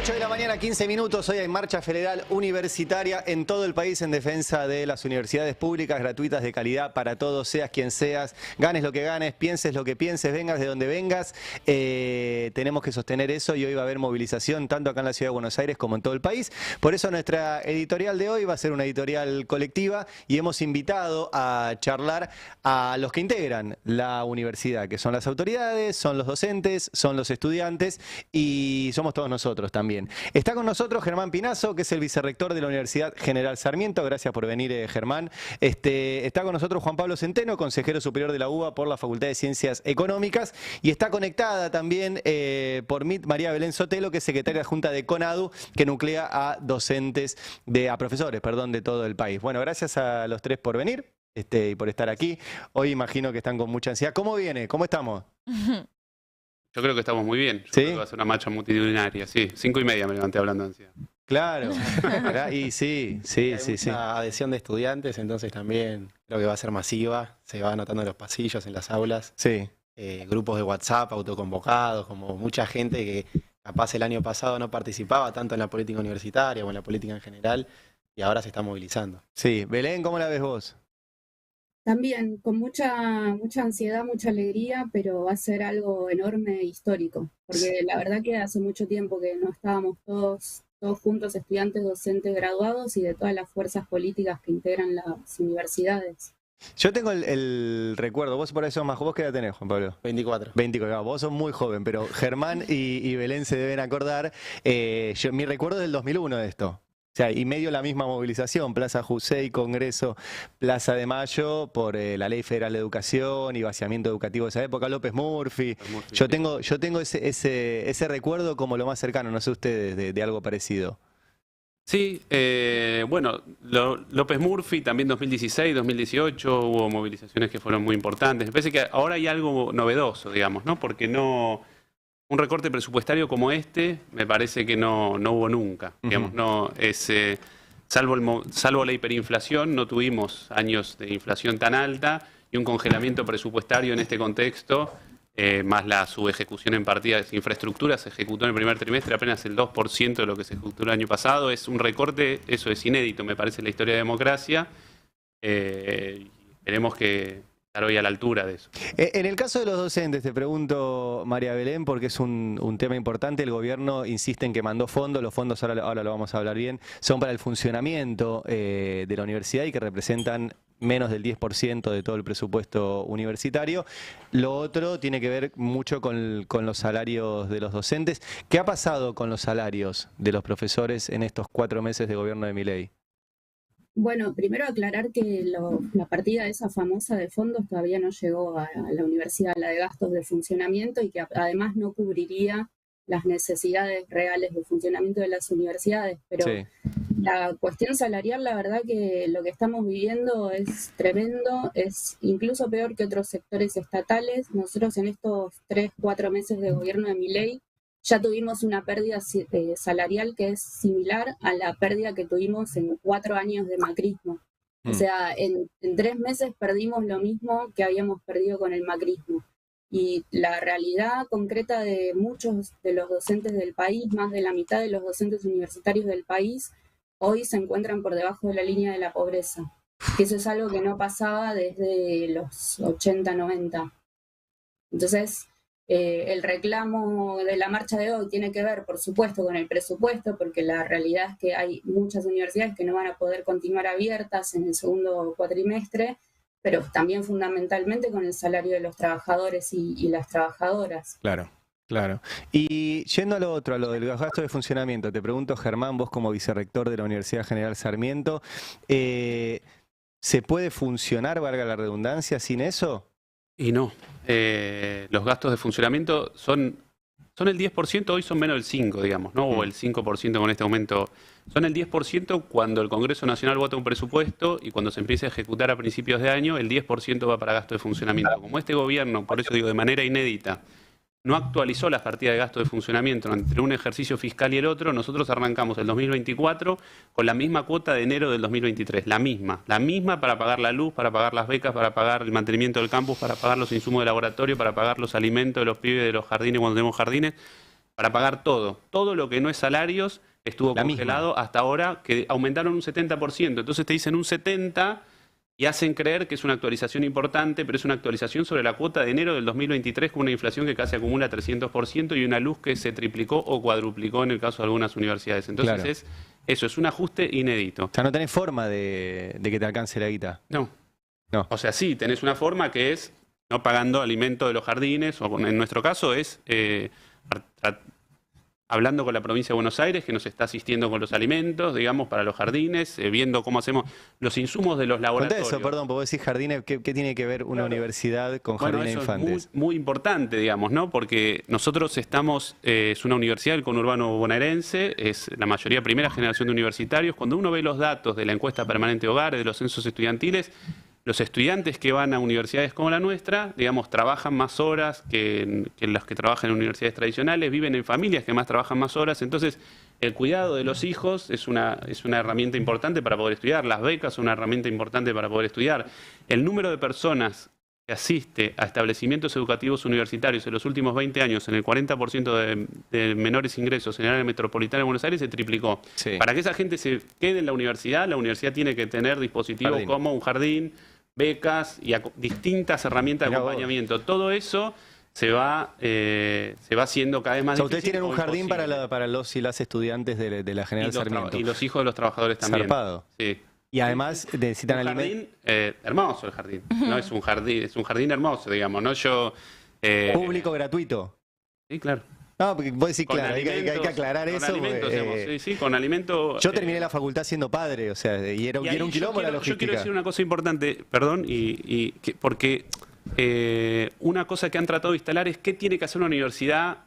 8 de la mañana, 15 minutos. Hoy hay marcha federal universitaria en todo el país en defensa de las universidades públicas gratuitas de calidad para todos, seas quien seas, ganes lo que ganes, pienses lo que pienses, vengas de donde vengas. Tenemos que sostener eso y hoy va a haber movilización tanto acá en la Ciudad de Buenos Aires como en todo el país. Por eso nuestra editorial de hoy va a ser una editorial colectiva y hemos invitado a charlar a los que integran la universidad, que son las autoridades, son los docentes, son los estudiantes y somos todos nosotros también. Está con nosotros Germán Pinazo, que es el vicerrector de la Universidad General Sarmiento. Gracias por venir, Germán. Está con nosotros Juan Pablo Centeno, consejero superior de la UBA por la Facultad de Ciencias Económicas. Y está conectada también por Meet María Belén Sotelo, que es secretaria adjunta de CONADU, que nuclea a profesores de todo el país. Bueno, gracias a los tres por venir y por estar aquí. Hoy imagino que están con mucha ansiedad. ¿Cómo viene? ¿Cómo estamos? Yo creo que estamos muy bien. Yo ¿Sí? creo que va a ser una marcha multitudinaria. Sí, 5:30 me levanté hablando de ansiedad. Claro. Y sí. Mucha adhesión de estudiantes, entonces también creo que va a ser masiva. Se va anotando en los pasillos, en las aulas. Sí. Grupos de WhatsApp autoconvocados, como mucha gente que capaz el año pasado no participaba tanto en la política universitaria o en la política en general y ahora se está movilizando. Sí. Belén, ¿cómo la ves vos? También con mucha ansiedad, mucha alegría, pero va a ser algo enorme e histórico, porque la verdad que hace mucho tiempo que no estábamos todos juntos, estudiantes, docentes, graduados y de todas las fuerzas políticas que integran las universidades. Yo tengo el recuerdo, vos por ahí sos más joven, ¿vos qué edad tenés, Juan Pablo? 24. 24, vos sos muy joven, pero Germán y Belén se deben acordar. Mi recuerdo es del 2001 de esto. O sea, y medio la misma movilización, Plaza Jusey, Congreso, Plaza de Mayo, por la Ley Federal de Educación y vaciamiento educativo de esa época, López Murphy. Yo tengo ese recuerdo como lo más cercano, no sé ustedes, de algo parecido. Sí, bueno, López Murphy, también 2016, 2018, hubo movilizaciones que fueron muy importantes. Me parece que ahora hay algo novedoso, digamos, ¿no? Porque un recorte presupuestario como este, me parece que no hubo nunca. Digamos, no es, salvo la hiperinflación, no tuvimos años de inflación tan alta y un congelamiento presupuestario en este contexto, más la subejecución en partidas de infraestructura, se ejecutó en el primer trimestre apenas el 2% de lo que se ejecutó el año pasado. Es un recorte, eso es inédito, me parece, en la historia de la democracia. Esperemos que estar hoy a la altura de eso. En el caso de los docentes, te pregunto, María Belén, porque es un tema importante. El gobierno insiste en que mandó fondos, los fondos, ahora lo vamos a hablar bien, son para el funcionamiento de la universidad y que representan menos del 10% de todo el presupuesto universitario. Lo otro tiene que ver mucho con los salarios de los docentes. ¿Qué ha pasado con los salarios de los profesores en estos 4 meses de gobierno de Milei? Bueno, primero aclarar que la partida esa famosa de fondos todavía no llegó a la universidad, la de gastos de funcionamiento, y que además no cubriría las necesidades reales de funcionamiento de las universidades. Pero sí, la cuestión salarial, la verdad que lo que estamos viviendo es tremendo, es incluso peor que otros sectores estatales. Nosotros en estos 3-4 meses de gobierno de Milei ya tuvimos una pérdida salarial que es similar a la pérdida que tuvimos en 4 años de macrismo. O sea, en 3 meses perdimos lo mismo que habíamos perdido con el macrismo. Y la realidad concreta de muchos de los docentes del país, más de la mitad de los docentes universitarios del país, hoy se encuentran por debajo de la línea de la pobreza. Que eso es algo que no pasaba desde los 80, 90. Entonces, el reclamo de la marcha de hoy tiene que ver, por supuesto, con el presupuesto, porque la realidad es que hay muchas universidades que no van a poder continuar abiertas en el segundo cuatrimestre, pero también fundamentalmente con el salario de los trabajadores y las trabajadoras. Claro. Claro. Y yendo a lo otro, a lo del gasto de funcionamiento, te pregunto, Germán, vos como vicerrector de la Universidad General Sarmiento, ¿se puede funcionar, valga la redundancia, sin eso? Y no. Los gastos de funcionamiento son el 10%, hoy son menos del 5%, digamos, ¿no? O el 5% con este aumento. Son el 10% cuando el Congreso Nacional vota un presupuesto y cuando se empieza a ejecutar a principios de año, el 10% va para gasto de funcionamiento. Como este gobierno, por eso digo, de manera inédita, no actualizó las partidas de gasto de funcionamiento entre un ejercicio fiscal y el otro, nosotros arrancamos el 2024 con la misma cuota de enero del 2023, la misma para pagar la luz, para pagar las becas, para pagar el mantenimiento del campus, para pagar los insumos de laboratorio, para pagar los alimentos de los pibes de los jardines cuando tenemos jardines. para pagar todo. Todo lo que no es salarios estuvo La congelado misma. hasta ahora, que aumentaron un 70%. Entonces te dicen un 70% y hacen creer que es una actualización importante, pero es una actualización sobre la cuota de enero del 2023 con una inflación que casi acumula 300% y una luz que se triplicó o cuadruplicó en el caso de algunas universidades. Entonces Claro. eso es un ajuste inédito. O sea, no tenés forma de que te alcance la guita. No. No. O sea, sí, tenés una forma que es no pagando alimento de los jardines, o en nuestro caso es hablando con la provincia de Buenos Aires, que nos está asistiendo con los alimentos, digamos, para los jardines, viendo cómo hacemos los insumos de los Contá laboratorios. eso, perdón, porque vos decís jardines, ¿qué tiene que ver una universidad con Bueno, jardines de eso infantes? es muy importante, digamos, ¿no? Porque nosotros estamos, es una universidad del conurbano bonaerense, es la mayoría primera generación de universitarios. Cuando uno ve los datos de la encuesta permanente de hogares, de los censos estudiantiles, los estudiantes que van a universidades como la nuestra, digamos, trabajan más horas que los que trabajan en universidades tradicionales, viven en familias que más trabajan más horas. Entonces, el cuidado de los hijos es una herramienta importante para poder estudiar. Las becas son una herramienta importante para poder estudiar. El número de personas que asiste a establecimientos educativos universitarios en los últimos 20 años, en el 40% de menores ingresos en el área metropolitana de Buenos Aires, se triplicó. Sí. Para que esa gente se quede en la universidad tiene que tener dispositivos Jardín. como un jardín, becas y distintas herramientas de Mirá vos. acompañamiento. Todo eso se va haciendo cada vez O más sea, difícil. ustedes tienen un o jardín imposible. para los y las estudiantes de la General Sarmiento. Y los hijos de los trabajadores también. Zarpado. Sí. Y además necesitan Un alimentos. jardín hermoso el jardín. No es un jardín hermoso, digamos, ¿no? Público gratuito. Sí, claro. No, porque vos decís, Con claro, hay que aclarar con eso. alimentos, porque, digamos, sí, con alimento. yo terminé la facultad siendo padre, o sea, y era Y ahí un quilombo la yo quiero logística. decir una cosa importante, perdón, porque una cosa que han tratado de instalar es qué tiene que hacer una universidad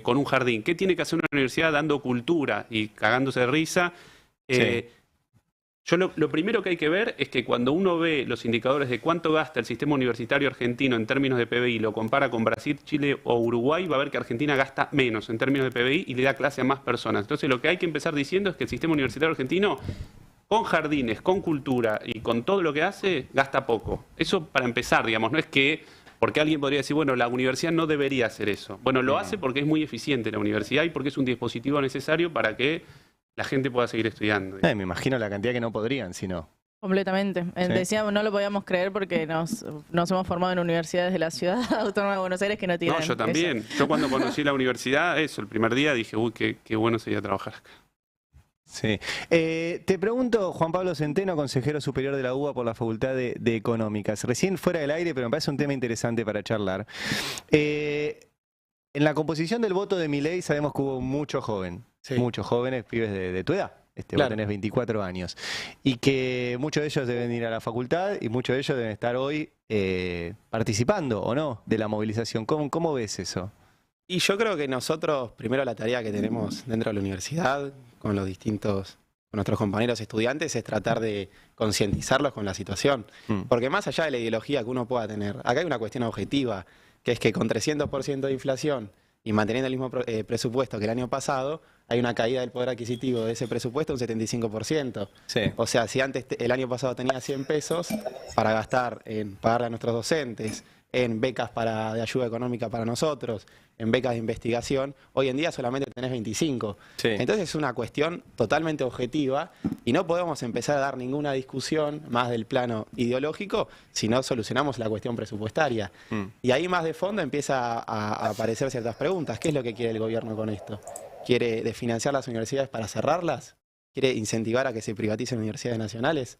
con un jardín, qué tiene que hacer una universidad dando cultura y cagándose de risa. Sí. Yo lo primero que hay que ver es que cuando uno ve los indicadores de cuánto gasta el sistema universitario argentino en términos de PBI, lo compara con Brasil, Chile o Uruguay, va a ver que Argentina gasta menos en términos de PBI y le da clase a más personas. Entonces lo que hay que empezar diciendo es que el sistema universitario argentino, con jardines, con cultura y con todo lo que hace, gasta poco. Eso para empezar, digamos, no es que... Porque alguien podría decir, bueno, la universidad no debería hacer eso. Bueno, lo hace porque es muy eficiente la universidad y porque es un dispositivo necesario para que la gente pueda seguir estudiando. Me imagino la cantidad que no podrían, si no. Completamente. Sí. Decíamos, no lo podíamos creer porque nos hemos formado en universidades de la ciudad autónoma de Buenos Aires que no tienen No, yo también. Yo cuando conocí la universidad, el primer día dije, uy, qué bueno sería trabajar acá. Sí. Te pregunto, Juan Pablo Centeno, consejero superior de la UBA por la Facultad de Económicas. Recién fuera del aire, pero me parece un tema interesante para charlar. En la composición del voto de Milei sabemos que hubo mucho joven, Sí. muchos jóvenes, pibes de tu edad. Vos Claro. tenés 24 años. Y que muchos de ellos deben ir a la facultad y muchos de ellos deben estar hoy participando, ¿o no?, de la movilización. ¿Cómo ves eso? Y yo creo que nosotros, primero la tarea que tenemos dentro de la universidad, con con nuestros compañeros estudiantes, es tratar de concientizarlos con la situación. Porque más allá de la ideología que uno pueda tener, acá hay una cuestión objetiva, que es que con 300% de inflación y manteniendo el mismo presupuesto que el año pasado, hay una caída del poder adquisitivo de ese presupuesto de un 75%. Sí. O sea, si antes el año pasado tenía 100 pesos para gastar en pagarle a nuestros docentes, en becas de ayuda económica para nosotros, en becas de investigación, hoy en día solamente tenés 25. Sí. Entonces es una cuestión totalmente objetiva y no podemos empezar a dar ninguna discusión más del plano ideológico si no solucionamos la cuestión presupuestaria. Y ahí más de fondo empieza a aparecer ciertas preguntas. ¿Qué es lo que quiere el gobierno con esto? ¿Quiere desfinanciar las universidades para cerrarlas? ¿Quiere incentivar a que se privaticen universidades nacionales?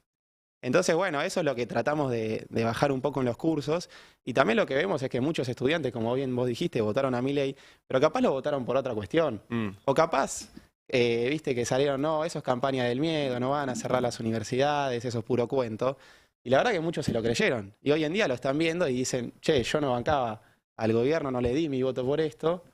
Entonces, bueno, eso es lo que tratamos de bajar un poco en los cursos. Y también lo que vemos es que muchos estudiantes, como bien vos dijiste, votaron a Milei, pero capaz lo votaron por otra cuestión. O capaz, viste que salieron, no, eso es campaña del miedo, no van a cerrar las universidades, eso es puro cuento. Y la verdad que muchos se lo creyeron. Y hoy en día lo están viendo y dicen, che, yo no bancaba al gobierno, no le di mi voto por esto.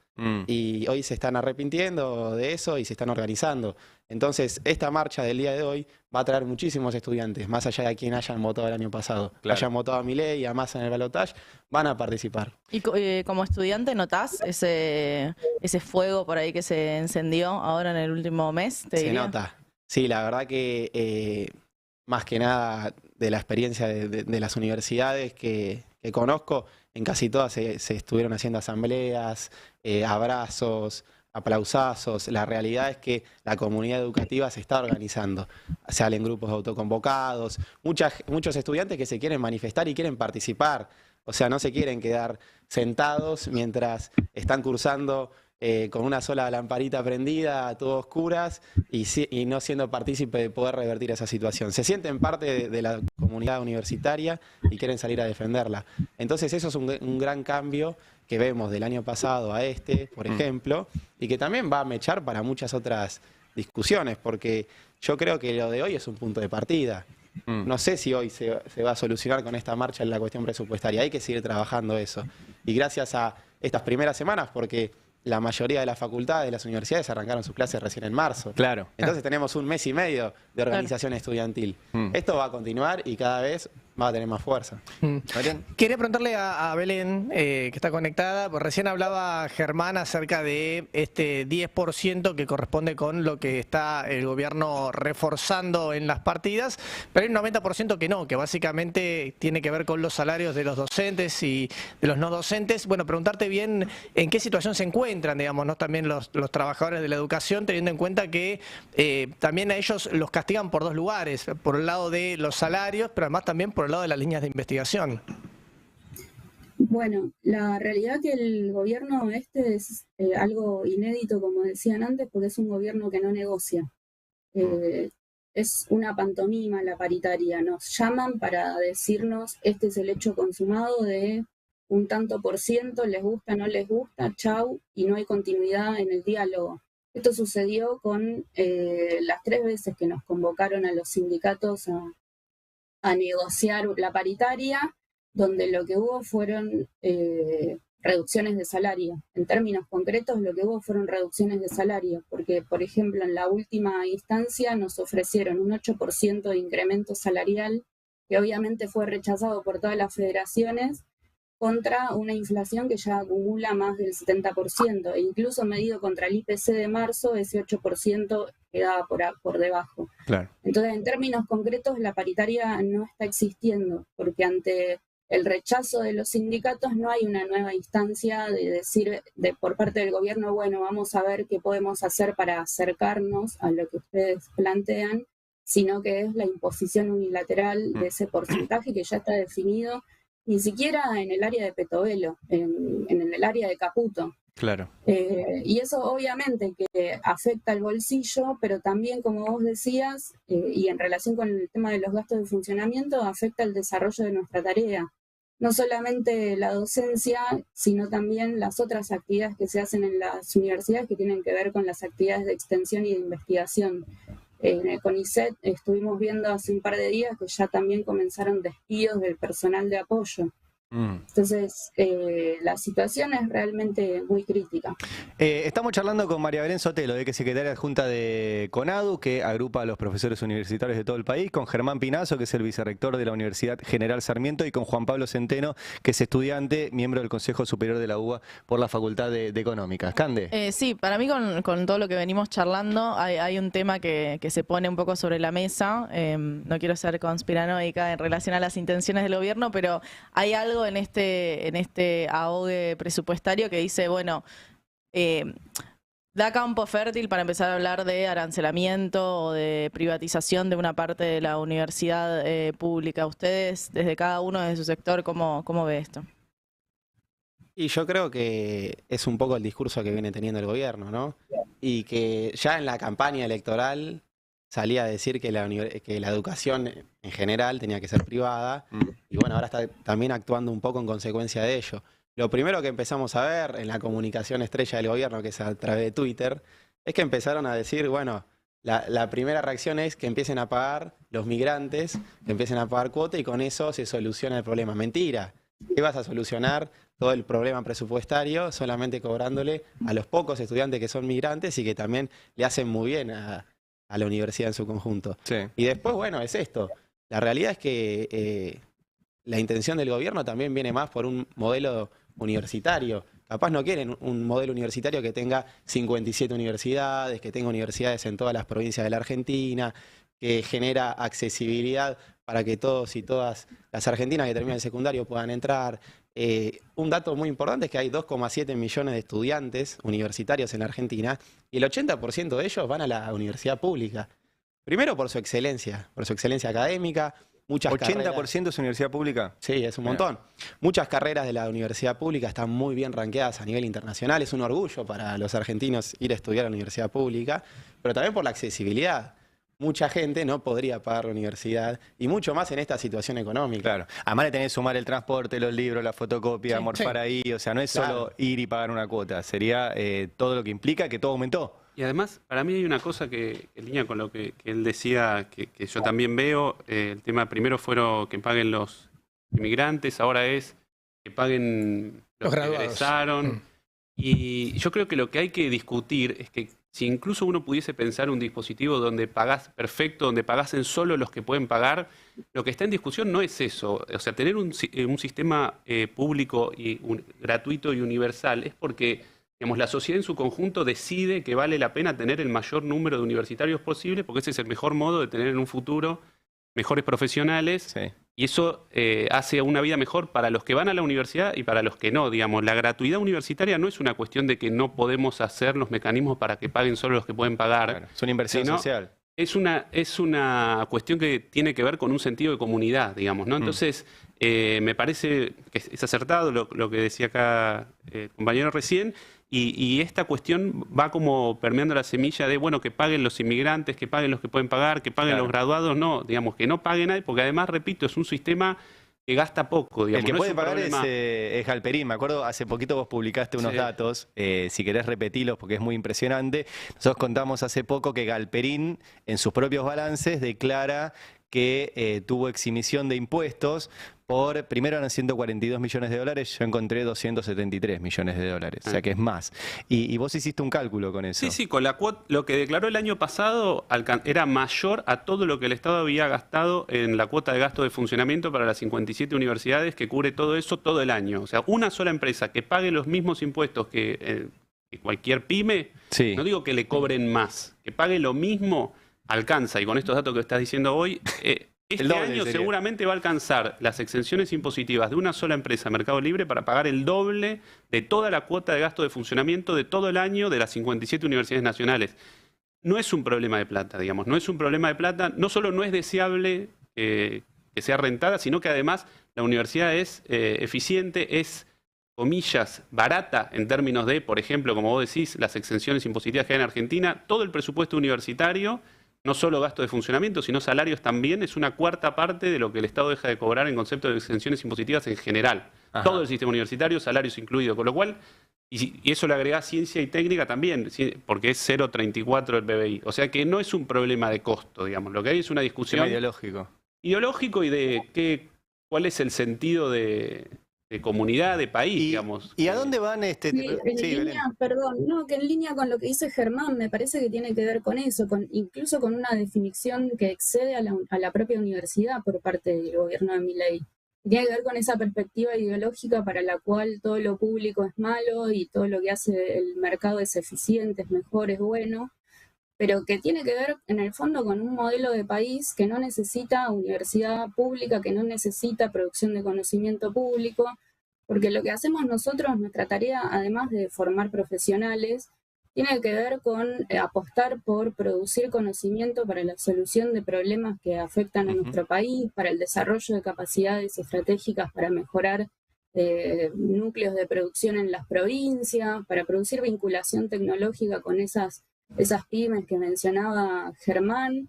Y hoy se están arrepintiendo de eso y se están organizando. Entonces, esta marcha del día de hoy va a traer muchísimos estudiantes, más allá de quien hayan votado el año pasado. Claro. Hayan votado a Milei y a Massa en el balotaje, van a participar. ¿Y como estudiante notás ese fuego por ahí que se encendió ahora en el último mes? Se nota. Sí, la verdad que más que nada de la experiencia de las universidades que que conozco, en casi todas se estuvieron haciendo asambleas, abrazos, aplausazos. La realidad es que la comunidad educativa se está organizando. Salen grupos autoconvocados, muchos estudiantes que se quieren manifestar y quieren participar. O sea, no se quieren quedar sentados mientras están cursando con una sola lamparita prendida, a todo oscuras, y no siendo partícipe de poder revertir esa situación. Se sienten parte de la comunidad universitaria y quieren salir a defenderla. Entonces eso es un gran cambio que vemos del año pasado a por ejemplo, y que también va a mechar para muchas otras discusiones, porque yo creo que lo de hoy es un punto de partida. No sé si hoy se va a solucionar con esta marcha en la cuestión presupuestaria, hay que seguir trabajando eso. Y gracias a estas primeras semanas, porque la mayoría de las facultades, de las universidades arrancaron sus clases recién en marzo. Claro. Entonces tenemos un mes y medio de organización estudiantil. Esto va a continuar y cada vez va a tener más fuerza. Quería preguntarle a Belén, que está conectada, pues recién hablaba Germán acerca de este 10% que corresponde con lo que está el gobierno reforzando en las partidas, pero hay un 90% que no, que básicamente tiene que ver con los salarios de los docentes y de los no docentes. Bueno, preguntarte bien en qué situación se encuentran, digamos, ¿no? También los trabajadores de la educación, teniendo en cuenta que también a ellos los castigan por dos lugares, por el lado de los salarios, pero además también por el lado de las líneas de investigación. Bueno, la realidad que el gobierno es algo inédito, como decían antes, porque es un gobierno que no negocia. Es una pantomima la paritaria. Nos llaman para decirnos este es el hecho consumado de un tanto por ciento, les gusta, no les gusta, chau, y no hay continuidad en el diálogo. Esto sucedió con las 3 veces que nos convocaron a los sindicatos a negociar la paritaria, donde lo que hubo fueron reducciones de salario. En términos concretos, lo que hubo fueron reducciones de salario, porque, por ejemplo, en la última instancia nos ofrecieron un 8% de incremento salarial, que obviamente fue rechazado por todas las federaciones, contra una inflación que ya acumula más del 70%, e incluso medido contra el IPC de marzo, ese 8% quedaba por debajo. Claro. Entonces, en términos concretos, la paritaria no está existiendo, porque ante el rechazo de los sindicatos no hay una nueva instancia de decir por parte del gobierno, bueno, vamos a ver qué podemos hacer para acercarnos a lo que ustedes plantean, sino que es la imposición unilateral de ese porcentaje que ya está definido, ni siquiera en el área de Petovelo, en el área de Caputo. Claro. Y eso obviamente que afecta al bolsillo, pero también, como vos decías, y en relación con el tema de los gastos de funcionamiento, afecta el desarrollo de nuestra tarea. No solamente la docencia, sino también las otras actividades que se hacen en las universidades que tienen que ver con las actividades de extensión y de investigación. En el CONICET estuvimos viendo hace un par de días que ya también comenzaron despidos del personal de apoyo. Entonces, la situación es realmente muy crítica. Estamos charlando con María Belén Sotelo, que es secretaria adjunta de CONADU, que agrupa a los profesores universitarios de todo el país, con Germán Pinazo, que es el vicerrector de la Universidad General Sarmiento, y con Juan Pablo Centeno, que es estudiante, miembro del Consejo Superior de la UBA por la Facultad de Económicas. Cande. Sí, para mí con todo lo que venimos charlando hay un tema que se pone un poco sobre la mesa. No quiero ser conspiranoica en relación a las intenciones del gobierno, pero hay algo en este ahogue presupuestario que dice, bueno, da campo fértil para empezar a hablar de arancelamiento o de privatización de una parte de la universidad pública. Ustedes, desde cada uno de su sector, ¿cómo ve esto? Y yo creo que es un poco el discurso que viene teniendo el gobierno, ¿no? Y que ya en la campaña electoral salía a decir que la educación en general tenía que ser privada, y bueno, ahora está también actuando un poco en consecuencia de ello. Lo primero que empezamos a ver en la comunicación estrella del gobierno, que es a través de Twitter, es que empezaron a decir, bueno, la primera reacción es que empiecen a pagar los migrantes, que empiecen a pagar cuota y con eso se soluciona el problema. Mentira. ¿Qué vas a solucionar todo el problema presupuestario solamente cobrándole a los pocos estudiantes que son migrantes y que también le hacen muy bien a la universidad en su conjunto? Sí. Y después, bueno, es esto. La realidad es que la intención del gobierno también viene más por un modelo universitario. Capaz no quieren un modelo universitario que tenga 57 universidades, que tenga universidades en todas las provincias de la Argentina, que genera accesibilidad para que todos y todas las argentinas que terminan el secundario puedan entrar. Un dato muy importante es que hay 2,7 millones de estudiantes universitarios en la Argentina y el 80% de ellos van a la universidad pública. Primero por su excelencia académica. Muchas carreras. ¿80% es universidad pública? Sí, es un montón. Muchas carreras de la universidad pública están muy bien rankeadas a nivel internacional. Es un orgullo para los argentinos ir a estudiar a la universidad pública, pero también por la accesibilidad. Mucha gente no podría pagar la universidad y mucho más en esta situación económica. Claro. Además le tenés que sumar el transporte, los libros, la fotocopia, morfar ahí. O sea, no es solo ir y pagar una cuota. Sería todo lo que implica que todo aumentó. Y además, para mí hay una cosa que en línea con lo que él decía, que yo también veo, el tema primero fueron que paguen los inmigrantes, ahora es que paguen los que graduados. egresaron. Y yo creo que lo que hay que discutir es que si incluso uno pudiese pensar un dispositivo donde pagás perfecto, donde pagasen solo los que pueden pagar, lo que está en discusión no es eso. O sea, tener un sistema público y gratuito y universal es porque, digamos, la sociedad en su conjunto decide que vale la pena tener el mayor número de universitarios posible, porque ese es el mejor modo de tener en un futuro mejores profesionales. Sí. Y eso hace una vida mejor para los que van a la universidad y para los que no. Digamos, la gratuidad universitaria no es una cuestión de que no podemos hacer los mecanismos para que paguen solo los que pueden pagar. Claro, es una inversión social. Es una cuestión que tiene que ver con un sentido de comunidad, digamos, ¿no? Entonces, me parece que es acertado lo que decía acá el compañero recién, y esta cuestión va como permeando la semilla de, bueno, que paguen los inmigrantes, que paguen los que pueden pagar, que paguen los graduados, no, digamos, que no paguen nadie, porque además, repito, es un sistema que gasta poco, digamos. El que no puede es un pagar problema. es Galperín. Me acuerdo, hace poquito vos publicaste unos datos, si querés repetirlos porque es muy impresionante. Nosotros contamos hace poco que Galperín, en sus propios balances, declara que tuvo exhibición de impuestos por, primero eran 142 millones de dólares, yo encontré 273 millones de dólares, o sea que es más. Y vos hiciste un cálculo con eso. Sí, sí, con la cuota, lo que declaró el año pasado era mayor a todo lo que el Estado había gastado en la cuota de gasto de funcionamiento para las 57 universidades, que cubre todo eso todo el año. O sea, una sola empresa que pague los mismos impuestos que cualquier pyme, Sí. no digo que le cobren más, que pague lo mismo, alcanza, y con estos datos que estás diciendo hoy, este doble año sería. seguramente va a alcanzar las exenciones impositivas de una sola empresa, Mercado Libre, para pagar el doble de toda la cuota de gasto de funcionamiento de todo el año de las 57 universidades nacionales. No es un problema de plata, digamos, no es un problema de plata, no solo no es deseable que sea rentada, sino que además la universidad es eficiente, es, comillas, barata en términos de, por ejemplo, como vos decís, las exenciones impositivas que hay en Argentina, todo el presupuesto universitario, no solo gasto de funcionamiento, sino salarios también, es una cuarta parte de lo que el Estado deja de cobrar en concepto de exenciones impositivas en general. Ajá. Todo el sistema universitario, salarios incluidos, con lo cual, y eso le agrega ciencia y técnica también, porque es 0,34 el PBI. O sea que no es un problema de costo, digamos, lo que hay es una discusión Tema ideológico. ideológico y de cuál es el sentido de comunidad, de país, digamos. ¿Y a dónde van Sí, en Sí, Belén. línea, perdón, no, que en línea con lo que dice Germán, me parece que tiene que ver con eso, incluso con una definición que excede a la propia universidad por parte del gobierno de Milei. Tiene que ver con esa perspectiva ideológica para la cual todo lo público es malo y todo lo que hace el mercado es eficiente, es mejor, es bueno, pero que tiene que ver en el fondo con un modelo de país que no necesita universidad pública, que no necesita producción de conocimiento público, porque lo que hacemos nosotros, nuestra tarea, además de formar profesionales, tiene que ver con apostar por producir conocimiento para la solución de problemas que afectan a nuestro país, para el desarrollo de capacidades estratégicas para mejorar núcleos de producción en las provincias, para producir vinculación tecnológica con esas pymes que mencionaba Germán.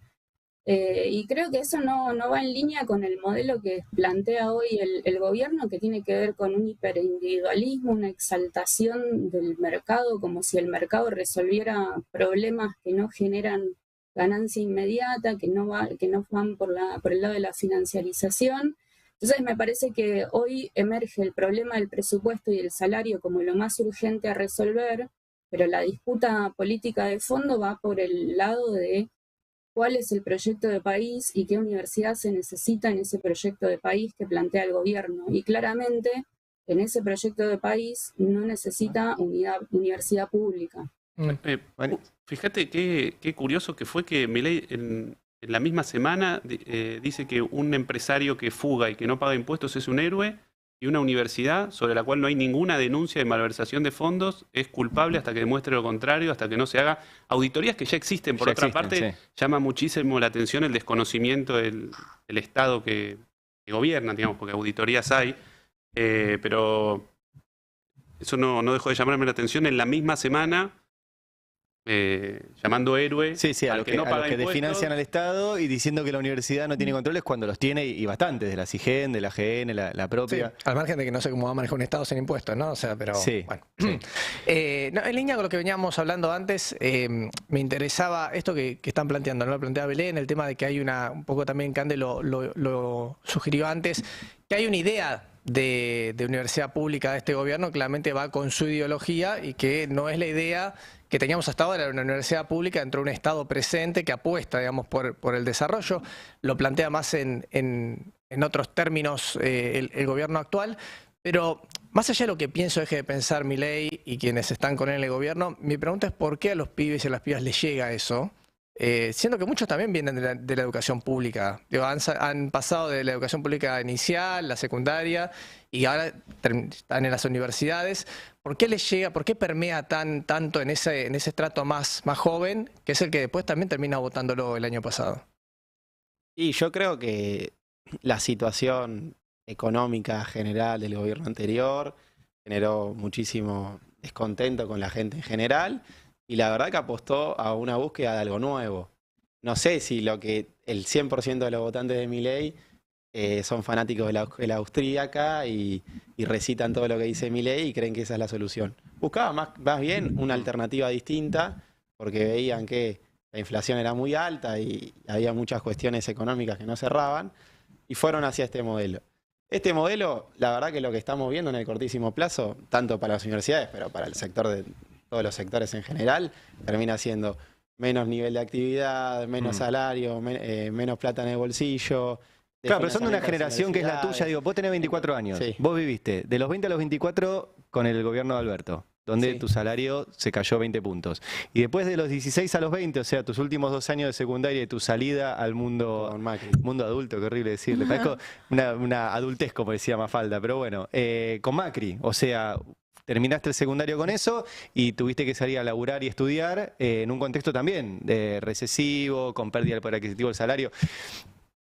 Y creo que eso no va en línea con el modelo que plantea hoy el gobierno, que tiene que ver con un hiperindividualismo, una exaltación del mercado, como si el mercado resolviera problemas que no generan ganancia inmediata, que no van por el lado de la financiarización. Entonces me parece que hoy emerge el problema del presupuesto y el salario como lo más urgente a resolver, pero la disputa política de fondo va por el lado de cuál es el proyecto de país y qué universidad se necesita en ese proyecto de país que plantea el gobierno. Y claramente, en ese proyecto de país no necesita universidad pública. Fíjate qué curioso que fue que Milei en en la misma semana dice que un empresario que fuga y que no paga impuestos es un héroe, y una universidad sobre la cual no hay ninguna denuncia de malversación de fondos es culpable hasta que demuestre lo contrario, hasta que no se haga auditorías que ya existen. Por otra parte, llama muchísimo la atención el desconocimiento del Estado que gobierna, digamos, porque auditorías hay, pero eso no dejó de llamarme la atención. En la misma semana, llamando héroe a los que, no paga a los que impuestos, desfinancian al Estado y diciendo que la universidad no tiene controles cuando los tiene y bastantes, de la CIGEN, de la GN, la propia. Sí, al margen de que no sé cómo va a manejar un Estado sin impuestos, ¿no? O sea, pero bueno. Sí. No, en línea con lo que veníamos hablando antes, me interesaba esto que están planteando, ¿no? Lo planteaba Belén, el tema de que hay un poco también Cande lo sugirió antes, que hay una idea de universidad pública de este gobierno, claramente va con su ideología y que no es la idea que teníamos hasta ahora, una universidad pública dentro de un Estado presente que apuesta, digamos, por el desarrollo. Lo plantea más en otros términos el gobierno actual. Pero más allá de lo que pienso, deje de pensar Milei y quienes están con él en el gobierno, mi pregunta es por qué a los pibes y a las pibas les llega eso. Siendo que muchos también vienen de la educación pública. Digo, han pasado de la educación pública inicial, la secundaria, y ahora están en las universidades. ¿Por qué les llega, por qué permea tanto en ese estrato más joven, que es el que después también termina votándolo el año pasado? Y yo creo que la situación económica general del gobierno anterior generó muchísimo descontento con la gente en general. Y la verdad que apostó a una búsqueda de algo nuevo. No sé si el 100% de los votantes de Milei son fanáticos de la escuela austríaca y recitan todo lo que dice Milei y creen que esa es la solución. Buscaba más bien una alternativa distinta porque veían que la inflación era muy alta y había muchas cuestiones económicas que no cerraban y fueron hacia este modelo. Este modelo, la verdad que lo que estamos viendo en el cortísimo plazo, tanto para las universidades, pero para el sector de todos los sectores en general, termina siendo menos nivel de actividad, menos salario, menos plata en el bolsillo. Claro, pero son de una generación que es la tuya. Digo, vos tenés 24 años, vos viviste de los 20 a los 24 con el gobierno de Alberto, donde tu salario se cayó 20 puntos. Y después de los 16 a los 20, o sea, tus últimos 2 años de secundaria y tu salida al mundo adulto, qué horrible decirle, parezco una adultez, como decía Mafalda, pero bueno, con Macri, o sea, terminaste el secundario con eso y tuviste que salir a laburar y estudiar en un contexto también recesivo, con pérdida del poder adquisitivo del salario.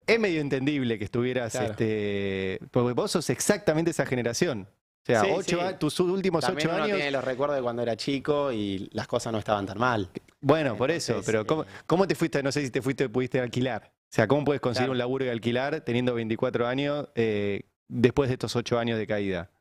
Es medio entendible que estuvieras, porque vos sos exactamente esa generación. O sea, tus últimos también 8 años... tiene los recuerdos de cuando era chico y las cosas no estaban tan mal. Bueno, por eso, pero ¿cómo te fuiste? No sé si pudiste alquilar. O sea, ¿cómo puedes conseguir un laburo y alquilar teniendo 24 años después de estos 8 años de caída?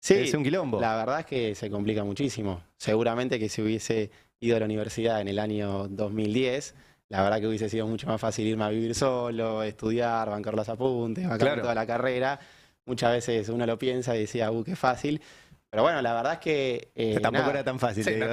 Sí, es un quilombo. La verdad es que se complica muchísimo. Seguramente que si hubiese ido a la universidad en el año 2010, la verdad que hubiese sido mucho más fácil irme a vivir solo, estudiar, bancar los apuntes, bancar toda la carrera. Muchas veces uno lo piensa y decía, qué fácil. Pero bueno, la verdad es que... tampoco era tan fácil, te digo.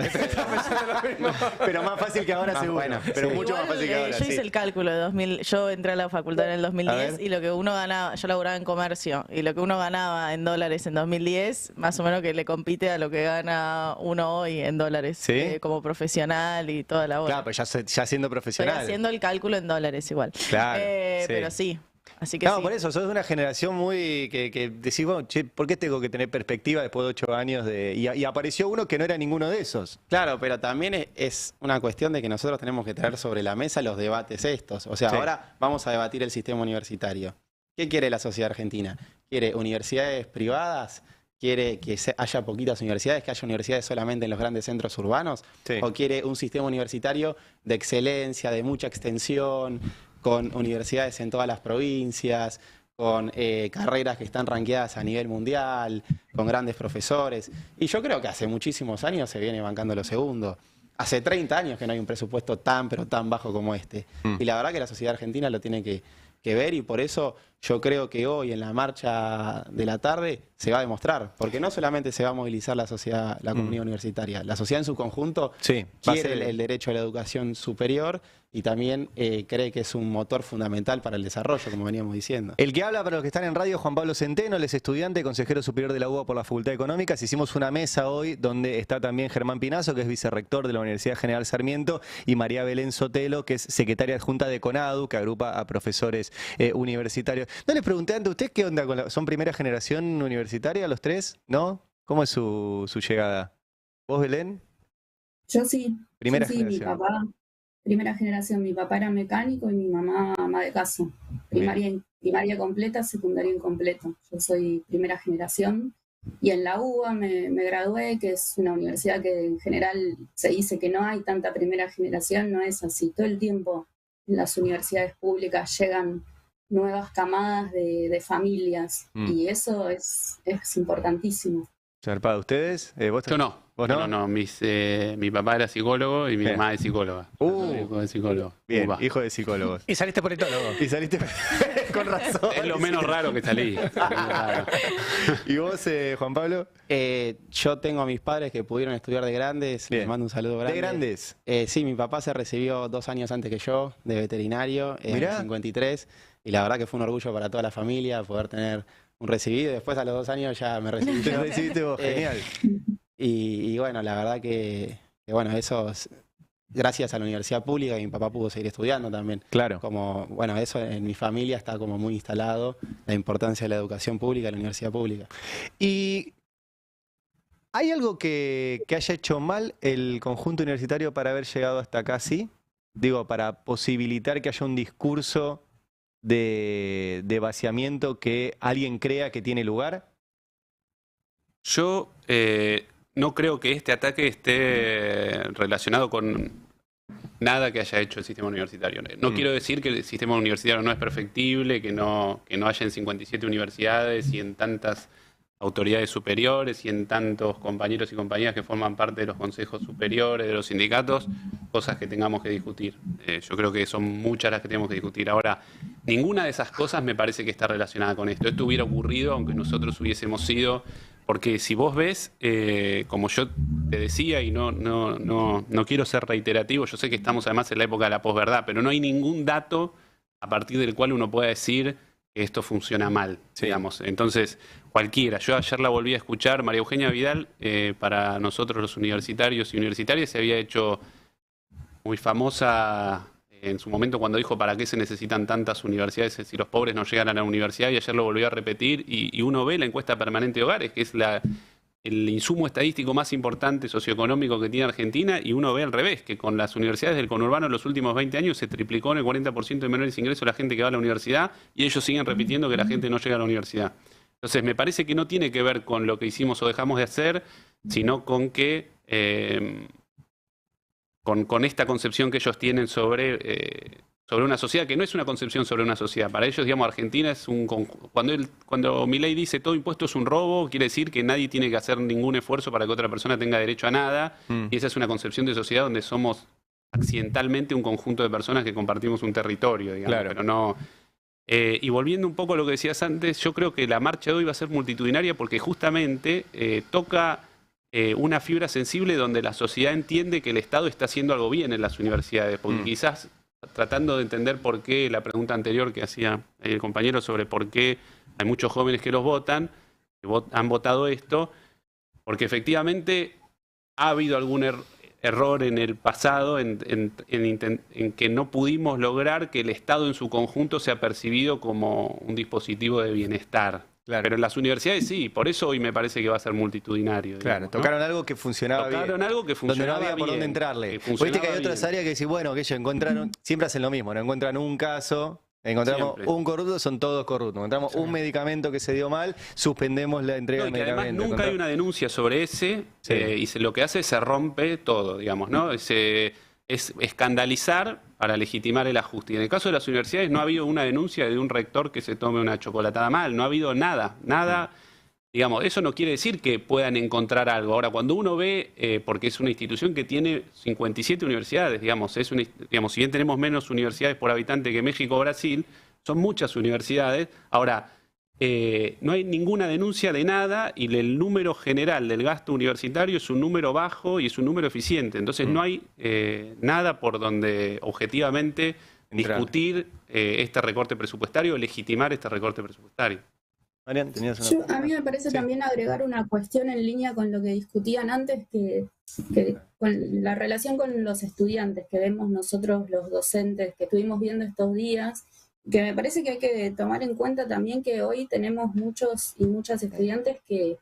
Pero más fácil que ahora seguro. Bueno, pero mucho más fácil que ahora. Yo hice el cálculo de 2000, yo entré a la facultad en el 2010 y lo que uno ganaba, yo laburaba en comercio, y lo que uno ganaba en dólares en 2010, más o menos que le compite a lo que gana uno hoy en dólares, como profesional y toda la hora. Claro, pero ya siendo profesional. Estoy haciendo el cálculo en dólares igual. Claro, pero sí. Así que por eso, sos de una generación muy que decís, bueno, che, ¿por qué tengo que tener perspectiva después de 8 años? Y apareció uno que no era ninguno de esos. Claro, pero también es una cuestión de que nosotros tenemos que traer sobre la mesa los debates estos. O sea, ahora vamos a debatir el sistema universitario. ¿Qué quiere la sociedad argentina? ¿Quiere universidades privadas? ¿Quiere que haya poquitas universidades, que haya universidades solamente en los grandes centros urbanos? ¿O quiere un sistema universitario de excelencia, de mucha extensión, con universidades en todas las provincias, con carreras que están rankeadas a nivel mundial, con grandes profesores? Y yo creo que hace muchísimos años se viene bancando lo segundo. Hace 30 años que no hay un presupuesto tan, pero tan bajo como este. Y la verdad que la sociedad argentina lo tiene que ver, y por eso yo creo que hoy en la marcha de la tarde se va a demostrar, porque no solamente se va a movilizar la sociedad, la comunidad universitaria, la sociedad en su conjunto Sí, va a quiere ser el derecho a la educación superior y también cree que es un motor fundamental para el desarrollo, como veníamos diciendo. El que habla para los que están en radio, Juan Pablo Centeno, él es estudiante, consejero superior de la UBA por la Facultad de Económicas. Hicimos una mesa hoy donde está también Germán Pinazo, que es vicerrector de la Universidad General Sarmiento, y María Belén Sotelo, que es secretaria adjunta de CONADU, que agrupa a profesores universitarios. No les pregunté antes, ¿ustedes qué onda? ¿Son primera generación universitaria los tres? ¿No? ¿Cómo es su llegada? ¿Vos, Belén? Yo sí. Primera Sí, mi generación. papá, primera generación. Mi papá era mecánico y mi mamá ama de casa. Primaria completa, secundaria incompleta. Yo soy primera generación. Y en la UBA me gradué, que es una universidad que en general se dice que no hay tanta primera generación, no es así. Todo el tiempo en las universidades públicas llegan nuevas camadas de familias y eso es importantísimo. Zarpado, ¿ustedes? ¿Vos Yo no. ¿Vos no? No, mi papá era psicólogo y mi Bien. mamá es psicóloga. Hijo de psicólogo. Bien, Upa. hijo de psicólogos. Y saliste politólogo. Y saliste con razón. Es lo menos raro que salí. ¿Y vos, Juan Pablo? Yo tengo a mis padres que pudieron estudiar de grandes, Bien. les mando un saludo grande. ¿De grandes? Sí, mi papá se recibió 2 años antes que yo de veterinario, en Mirá. el 53, y la verdad que fue un orgullo para toda la familia poder tener un recibido. Después a los 2 años ya me recibí Te yo. recibiste vos, genial. Y bueno, la verdad que bueno, eso es gracias a la universidad pública y mi papá pudo seguir estudiando también. Claro. Como, bueno, eso en mi familia está como muy instalado, la importancia de la educación pública y la universidad pública. ¿Y hay algo que haya hecho mal el conjunto universitario para haber llegado hasta acá, sí? Digo, para posibilitar que haya un discurso de vaciamiento que alguien crea que tiene lugar. Yo no creo que este ataque esté relacionado con nada que haya hecho el sistema universitario. No quiero decir que el sistema universitario no es perfectible, que no haya en 57 universidades y en tantas autoridades superiores y en tantos compañeros y compañeras que forman parte de los consejos superiores, de los sindicatos, cosas que tengamos que discutir. Yo creo que son muchas las que tenemos que discutir. Ahora, ninguna de esas cosas me parece que está relacionada con esto. Esto hubiera ocurrido aunque nosotros hubiésemos sido... Porque si vos ves, como yo te decía, y no quiero ser reiterativo, yo sé que estamos además en la época de la posverdad, pero no hay ningún dato a partir del cual uno pueda decir que esto funciona mal, digamos. Entonces, cualquiera. Yo ayer la volví a escuchar, María Eugenia Vidal, para nosotros los universitarios y universitarias, se había hecho muy famosa en su momento cuando dijo para qué se necesitan tantas universidades si los pobres no llegan a la universidad, y ayer lo volvió a repetir, y uno ve la encuesta permanente de hogares, que es el insumo estadístico más importante socioeconómico que tiene Argentina, y uno ve al revés, que con las universidades del conurbano en los últimos 20 años se triplicó en el 40% de menores ingresos la gente que va a la universidad, y ellos siguen repitiendo que la gente no llega a la universidad. Entonces me parece que no tiene que ver con lo que hicimos o dejamos de hacer, sino con que... Con esta concepción que ellos tienen sobre una sociedad, que no es una concepción sobre una sociedad. Para ellos, digamos, Argentina es un... Cuando Milei dice todo impuesto es un robo, quiere decir que nadie tiene que hacer ningún esfuerzo para que otra persona tenga derecho a nada, y esa es una concepción de sociedad donde somos accidentalmente un conjunto de personas que compartimos un territorio, digamos, Claro. pero no... y volviendo un poco a lo que decías antes, yo creo que la marcha de hoy va a ser multitudinaria porque justamente toca... una fibra sensible donde la sociedad entiende que el Estado está haciendo algo bien en las universidades, porque quizás tratando de entender por qué, la pregunta anterior que hacía el compañero sobre por qué hay muchos jóvenes que los votan, que han votado esto, porque efectivamente ha habido algún error en el pasado en que no pudimos lograr que el Estado en su conjunto sea percibido como un dispositivo de bienestar. Claro. Pero en las universidades sí, por eso hoy me parece que va a ser multitudinario. Claro, digamos, ¿no? tocaron algo que funcionaba Tocaron bien. algo que funcionaba donde no había por bien, dónde entrarle. que Viste que funcionaba hay otras bien. áreas que decís, bueno, que ellos encontraron, siempre hacen lo mismo, no encuentran un caso, encontramos Siempre. un corrupto, son todos corruptos. Encontramos un medicamento que se dio mal, suspendemos la entrega No, y del que además medicamento. nunca hay una denuncia sobre ese, Sí. lo que hace es se rompe todo, digamos, ¿no? Es escandalizar para legitimar el ajuste. Y en el caso de las universidades no ha habido una denuncia de un rector que se tome una chocolatada mal, no ha habido nada. Digamos, eso no quiere decir que puedan encontrar algo. Ahora, cuando uno ve, porque es una institución que tiene 57 universidades, digamos, si bien tenemos menos universidades por habitante que México o Brasil, son muchas universidades. Ahora, no hay ninguna denuncia de nada y el número general del gasto universitario es un número bajo y es un número eficiente. Entonces no hay nada por donde objetivamente discutir este recorte presupuestario o legitimar este recorte presupuestario. Marian, tenías una... A mí me parece también agregar una cuestión en línea con lo que discutían antes, que con la relación con los estudiantes que vemos nosotros los docentes que estuvimos viendo estos días, que me parece que hay que tomar en cuenta también que hoy tenemos muchos y muchas estudiantes que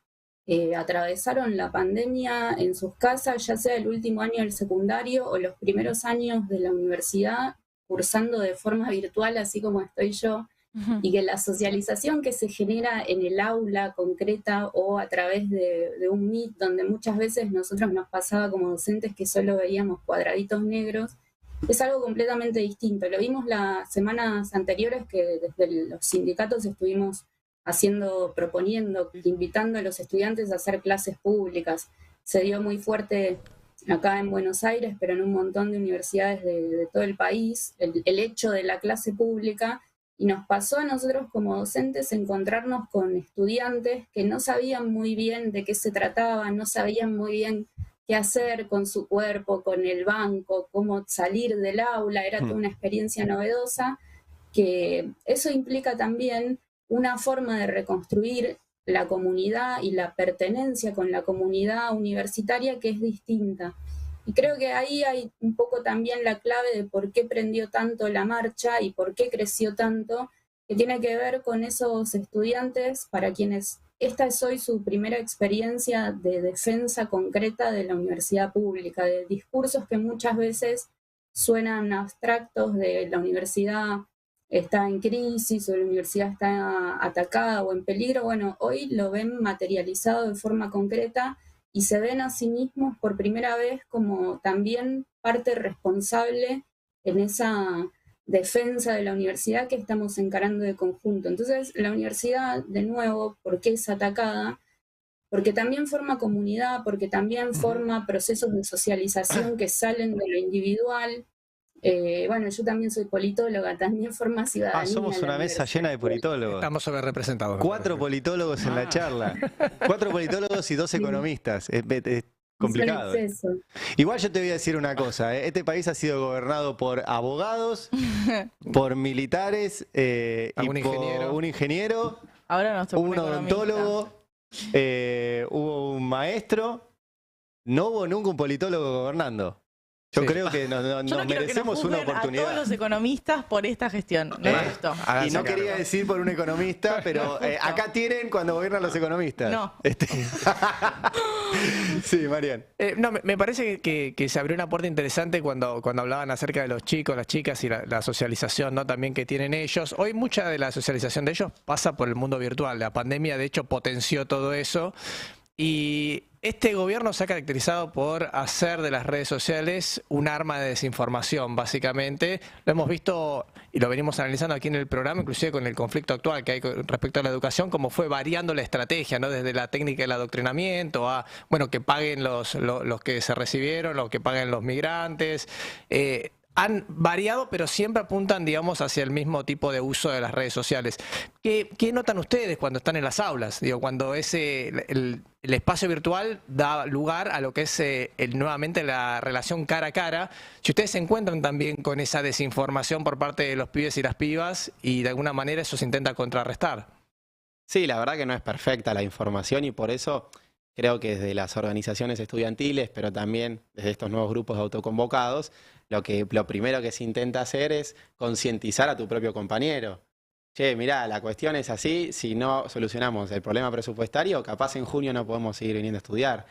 atravesaron la pandemia en sus casas, ya sea el último año del secundario o los primeros años de la universidad, cursando de forma virtual, así como estoy yo, y que la socialización que se genera en el aula concreta o a través de un Meet, donde muchas veces nosotros nos pasaba como docentes que solo veíamos cuadraditos negros, es algo completamente distinto. Lo vimos las semanas anteriores que desde los sindicatos estuvimos proponiendo, invitando a los estudiantes a hacer clases públicas. Se dio muy fuerte acá en Buenos Aires, pero en un montón de universidades de todo el país, el hecho de la clase pública, y nos pasó a nosotros como docentes encontrarnos con estudiantes que no sabían muy bien de qué se trataba, no sabían muy bien qué hacer con su cuerpo, con el banco, cómo salir del aula, era toda una experiencia novedosa, que eso implica también una forma de reconstruir la comunidad y la pertenencia con la comunidad universitaria que es distinta. Y creo que ahí hay un poco también la clave de por qué prendió tanto la marcha y por qué creció tanto, que tiene que ver con esos estudiantes para quienes esta es hoy su primera experiencia de defensa concreta de la universidad pública, de discursos que muchas veces suenan abstractos de la universidad está en crisis o la universidad está atacada o en peligro. Bueno, hoy lo ven materializado de forma concreta y se ven a sí mismos por primera vez como también parte responsable en esa defensa de la universidad que estamos encarando de conjunto. Entonces, la universidad, de nuevo, ¿por qué es atacada? Porque también forma comunidad, porque también forma procesos de socialización que salen de lo individual. Bueno, yo también soy politóloga, también forma ciudadanía. Somos una mesa llena de politólogos. Estamos sobrerepresentados. 4 politólogos en la charla. 4 politólogos y 2 economistas. Es complicado. Igual yo te voy a decir una cosa. Este país ha sido gobernado por abogados, por militares y por un ingeniero, Ahora nos tocó un odontólogo, hubo un maestro. No hubo nunca un politólogo gobernando. Yo creo que nos merecemos una oportunidad. A todos los economistas por esta gestión. Me gustó. Y no quería decir por un economista, pero acá tienen cuando gobiernan los economistas. No. Sí, Marian. No, me parece que se abrió una puerta interesante cuando hablaban acerca de los chicos, las chicas y la socialización, ¿no? También que tienen ellos. Hoy mucha de la socialización de ellos pasa por el mundo virtual. La pandemia, de hecho, potenció todo eso. Y este gobierno se ha caracterizado por hacer de las redes sociales un arma de desinformación, básicamente. Lo hemos visto y lo venimos analizando aquí en el programa, inclusive con el conflicto actual que hay respecto a la educación, cómo fue variando la estrategia, ¿no? Desde la técnica del adoctrinamiento a, bueno, que paguen los que se recibieron, los que paguen los migrantes. Han variado, pero siempre apuntan, digamos, hacia el mismo tipo de uso de las redes sociales. ¿Qué notan ustedes cuando están en las aulas? Digo, cuando el espacio virtual da lugar a lo que es nuevamente la relación cara a cara. Si ustedes se encuentran también con esa desinformación por parte de los pibes y las pibas y de alguna manera eso se intenta contrarrestar. Sí, la verdad que no es perfecta la información y por eso creo que desde las organizaciones estudiantiles, pero también desde estos nuevos grupos de autoconvocados, lo primero que se intenta hacer es concientizar a tu propio compañero. Che, mirá, la cuestión es así, si no solucionamos el problema presupuestario, capaz en junio no podemos seguir viniendo a estudiar.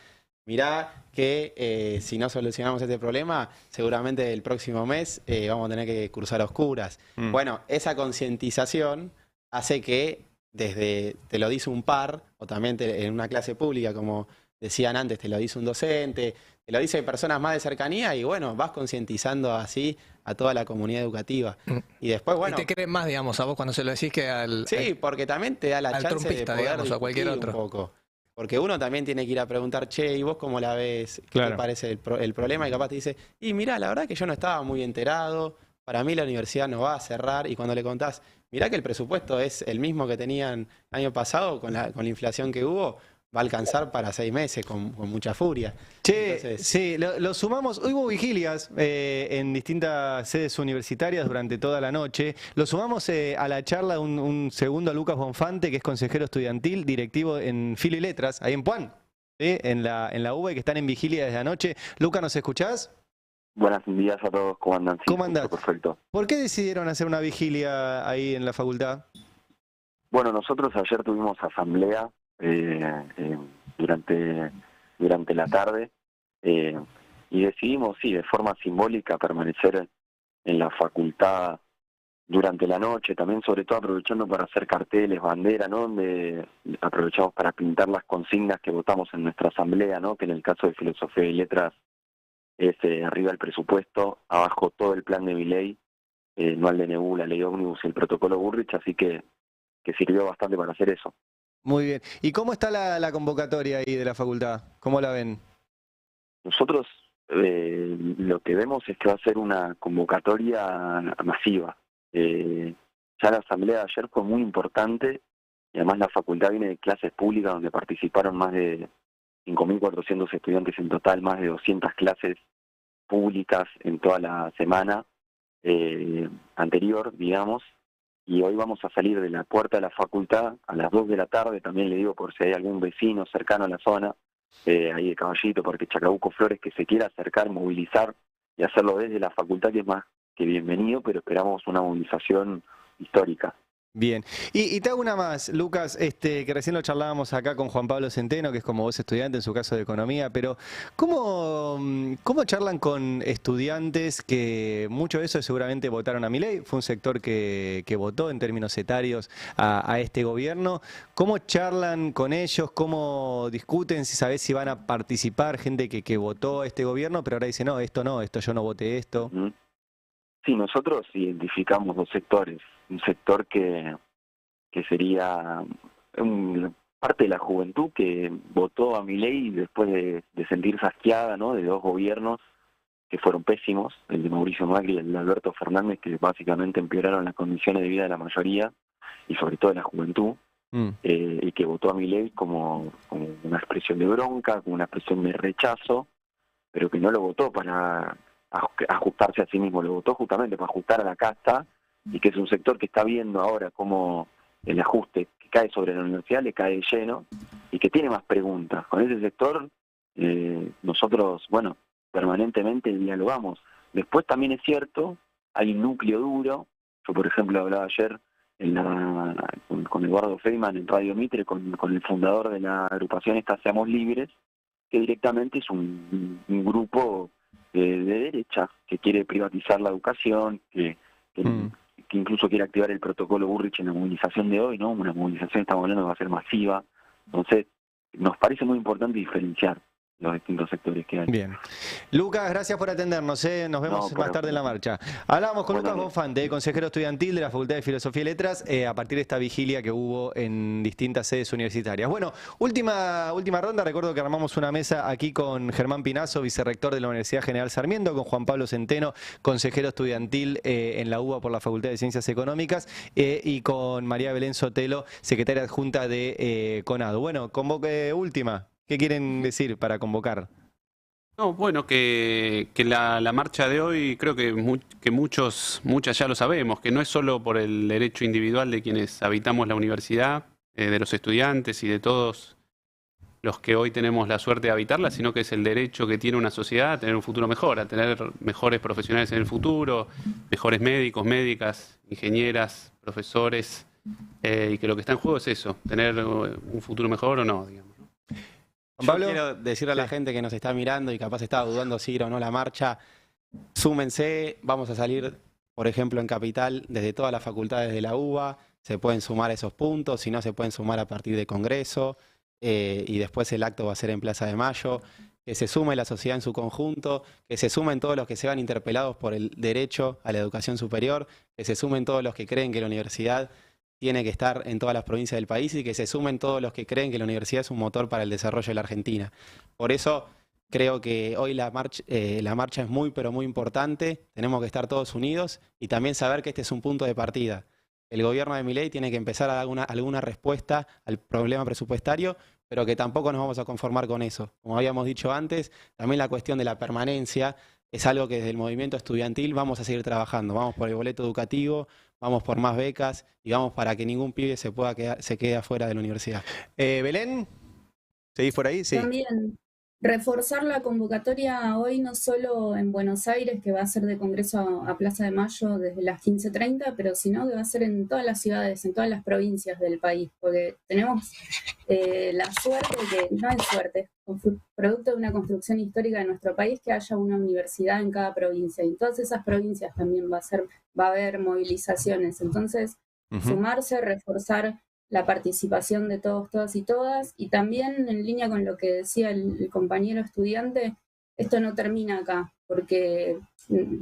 Mirá que si no solucionamos este problema, seguramente el próximo mes vamos a tener que cursar a oscuras. Bueno, esa concientización hace que desde te lo dice un par, o también en una clase pública, como decían antes, te lo dice un docente, te lo dice personas más de cercanía y bueno, vas concientizando así a toda la comunidad educativa. Y después, bueno... Y te creen más, digamos, a vos cuando se lo decís que al... Sí, porque también te da la chance de poder digamos, a cualquier otro. Un poco. Porque uno también tiene que ir a preguntar, che, ¿y vos cómo la ves? ¿Qué te parece el problema? Y capaz te dice, y mirá, la verdad que yo no estaba muy enterado, para mí la universidad no va a cerrar, y cuando le contás, mirá que el presupuesto es el mismo que tenían el año pasado, con la inflación que hubo, va a alcanzar para 6 meses con mucha furia. Che, Entonces, sí, lo sumamos. Hoy hubo vigilias en distintas sedes universitarias durante toda la noche. Lo sumamos a la charla un segundo a Lucas Bonfante, que es consejero estudiantil, directivo en Filo y Letras, ahí en Puan, ¿sí? En la UBA, que están en vigilia desde anoche. Lucas, ¿nos escuchás? Buenos días a todos, ¿cómo andan? Sí, ¿Cómo andás? perfecto. ¿Por qué decidieron hacer una vigilia ahí en la facultad? Bueno, nosotros ayer tuvimos asamblea durante la tarde y decidimos, sí, de forma simbólica permanecer en la facultad durante la noche, también sobre todo aprovechando para hacer carteles, bandera, ¿no? Donde aprovechamos para pintar las consignas que votamos en nuestra asamblea, ¿no? Que en el caso de Filosofía y Letras es arriba el presupuesto, abajo todo el plan de Milei, no al DNU, la ley ómnibus y el protocolo Burrich, así que sirvió bastante para hacer eso. Muy bien. ¿Y cómo está la convocatoria ahí de la facultad? ¿Cómo la ven? Nosotros lo que vemos es que va a ser una convocatoria masiva. Ya la asamblea de ayer fue muy importante y además la facultad viene de clases públicas donde participaron más de 5.400 estudiantes en total, más de 200 clases públicas en toda la semana anterior, digamos, y hoy vamos a salir de la puerta de la facultad a las 2 de la tarde, también le digo por si hay algún vecino cercano a la zona, ahí de Caballito, Parque Chacabuco, Flores, que se quiera acercar, movilizar y hacerlo desde la facultad, que es más que bienvenido, pero esperamos una movilización histórica. Bien. Y te hago una más, Lucas, que recién lo charlábamos acá con Juan Pablo Centeno, que es como vos estudiante en su caso de economía, pero ¿cómo charlan con estudiantes que muchos de esos seguramente votaron a Milei? Fue un sector que votó en términos etarios a este gobierno. ¿Cómo charlan con ellos? ¿Cómo discuten? Si sabés si van a participar gente que votó a este gobierno, pero ahora dice, no, esto yo no voté esto. Sí, nosotros identificamos dos sectores. Un sector que sería parte de la juventud que votó a Milei después de sentirse asqueada, ¿no? De dos gobiernos que fueron pésimos, el de Mauricio Macri y el de Alberto Fernández, que básicamente empeoraron las condiciones de vida de la mayoría y sobre todo de la juventud, y que votó a Milei como una expresión de bronca, como una expresión de rechazo, pero que no lo votó para ajustarse a sí mismo, lo votó justamente para ajustar a la casta, y que es un sector que está viendo ahora cómo el ajuste que cae sobre la universidad le cae de lleno y que tiene más preguntas. Con ese sector nosotros, bueno, permanentemente dialogamos. Después también es cierto, hay un núcleo duro. Yo, por ejemplo, hablaba ayer con Eduardo Feynman en Radio Mitre, con el fundador de la agrupación esta Seamos Libres, que directamente es un grupo de derecha que quiere privatizar la educación, que incluso quiere activar el protocolo Burrich en la movilización de hoy, ¿no? Una movilización, estamos hablando, que va a ser masiva. Entonces, nos parece muy importante diferenciar los distintos sectores que hay. Bien. Lucas, gracias por atendernos. Nos vemos más tarde en la marcha. Hablamos con Lucas Bonfante, consejero estudiantil de la Facultad de Filosofía y Letras, a partir de esta vigilia que hubo en distintas sedes universitarias. Bueno, última ronda. Recuerdo que armamos una mesa aquí con Germán Pinazo, vicerrector de la Universidad General Sarmiento, con Juan Pablo Centeno, consejero estudiantil en la UBA por la Facultad de Ciencias Económicas, y con María Belén Sotelo, secretaria adjunta de CONADU. Bueno, convoque última. ¿Qué quieren decir para convocar? No, bueno, que la marcha de hoy creo que muchas ya lo sabemos, que no es solo por el derecho individual de quienes habitamos la universidad, de los estudiantes y de todos los que hoy tenemos la suerte de habitarla, sino que es el derecho que tiene una sociedad a tener un futuro mejor, a tener mejores profesionales en el futuro, mejores médicos, médicas, ingenieras, profesores, y que lo que está en juego es eso, tener un futuro mejor o no, digamos. Yo quiero decirle a la gente que nos está mirando y capaz está dudando si ir o no a la marcha, súmense, vamos a salir, por ejemplo, en Capital, desde todas las facultades de la UBA, se pueden sumar esos puntos, si no se pueden sumar a partir de Congreso, y después el acto va a ser en Plaza de Mayo, que se sume la sociedad en su conjunto, que se sumen todos los que se van interpelados por el derecho a la educación superior, que se sumen todos los que creen que la universidad tiene que estar en todas las provincias del país y que se sumen todos los que creen que la universidad es un motor para el desarrollo de la Argentina. Por eso creo que hoy la marcha es muy, pero muy importante. Tenemos que estar todos unidos y también saber que este es un punto de partida. el gobierno de Milei tiene que empezar a dar alguna respuesta al problema presupuestario, pero que tampoco nos vamos a conformar con eso. Como habíamos dicho antes, también la cuestión de la permanencia es algo que desde el movimiento estudiantil vamos a seguir trabajando. Vamos por el boleto educativo, vamos por más becas y vamos para que ningún pibe se quede afuera de la universidad. Belén, ¿seguís por ahí? Sí. También reforzar la convocatoria hoy no solo en Buenos Aires, que va a ser de Congreso a Plaza de Mayo desde las 15:30, pero sino que va a ser en todas las ciudades, en todas las provincias del país, porque tenemos la suerte, que no es suerte, es producto de una construcción histórica de nuestro país, que haya una universidad en cada provincia, y en todas esas provincias también va a haber movilizaciones. Entonces, sumarse, reforzar la participación de todos, todas y todas, y también en línea con lo que decía el compañero estudiante, esto no termina acá, porque,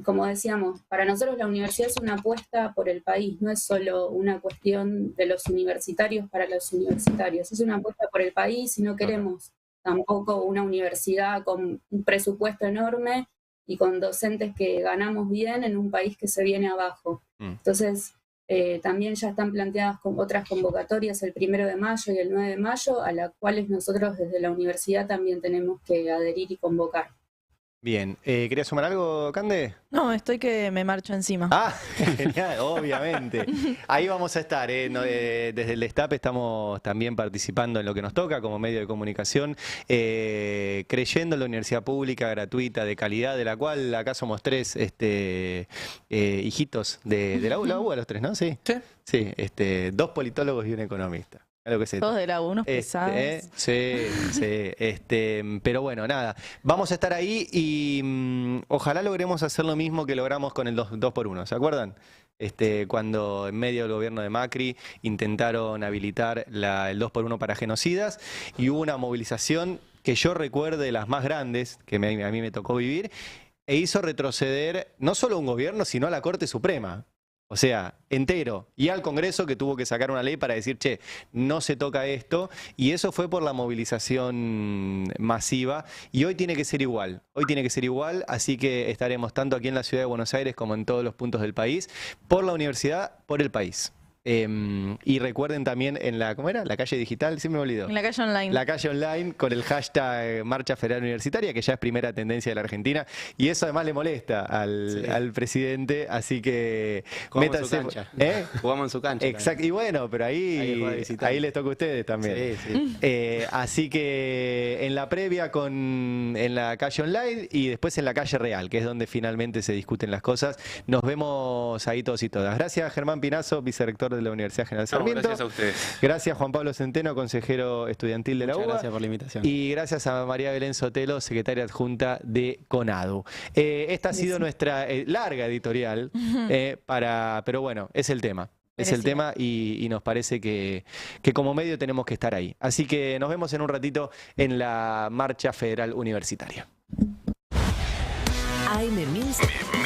como decíamos, para nosotros la universidad es una apuesta por el país, no es solo una cuestión de los universitarios para los universitarios, es una apuesta por el país y no queremos tampoco una universidad con un presupuesto enorme y con docentes que ganamos bien en un país que se viene abajo. Entonces, también ya están planteadas otras convocatorias el 1 de mayo y el 9 de mayo, a las cuales nosotros desde la universidad también tenemos que adherir y convocar. Bien, ¿querías sumar algo, Cande? No, estoy que me marcho encima. Ah, genial, obviamente. Ahí vamos a estar, desde el Destape estamos también participando en lo que nos toca como medio de comunicación, creyendo en la universidad pública, gratuita, de calidad, de la cual acá somos 3 hijitos de la UBA, los 3, ¿no? Sí. Sí, 2 politólogos y un economista. Todos de la U, unos pesados. Sí, pero bueno, nada, vamos a estar ahí y ojalá logremos hacer lo mismo que logramos con el 2x1, ¿se acuerdan? Cuando en medio del gobierno de Macri intentaron habilitar el 2x1 para genocidas y hubo una movilización que yo recuerde de las más grandes que a mí me tocó vivir e hizo retroceder no solo a un gobierno, sino a la Corte Suprema. O sea, entero. Y al Congreso, que tuvo que sacar una ley para decir, che, no se toca esto. Y eso fue por la movilización masiva. Y hoy tiene que ser igual. Hoy tiene que ser igual. Así que estaremos tanto aquí en la ciudad de Buenos Aires como en todos los puntos del país. Por la universidad, por el país. Y recuerden también en la, ¿cómo era? La calle digital, siempre me olvidó. En la calle online. La calle online con el hashtag Marcha Federal Universitaria, que ya es primera tendencia de la Argentina. Y eso además le molesta al presidente, así que jugamos métanse. En su cancha. Jugamos en su cancha. Exacto. Y bueno, pero ahí les toca a ustedes también. Sí. Así que en la previa en la calle online y después en la calle real, que es donde finalmente se discuten las cosas. Nos vemos ahí todos y todas. Gracias, Germán Pinazo, vicerrector de la Universidad General Sarmiento. Gracias a ustedes. Gracias, Juan Pablo Centeno, consejero estudiantil de la UBA. Gracias por la invitación. Y gracias a María Belén Sotelo, secretaria adjunta de CONADU. Esta ha sido nuestra larga editorial, pero bueno, es el tema. Es el tema y nos parece que como medio tenemos que estar ahí. Así que nos vemos en un ratito en la Marcha Federal Universitaria. AM 1100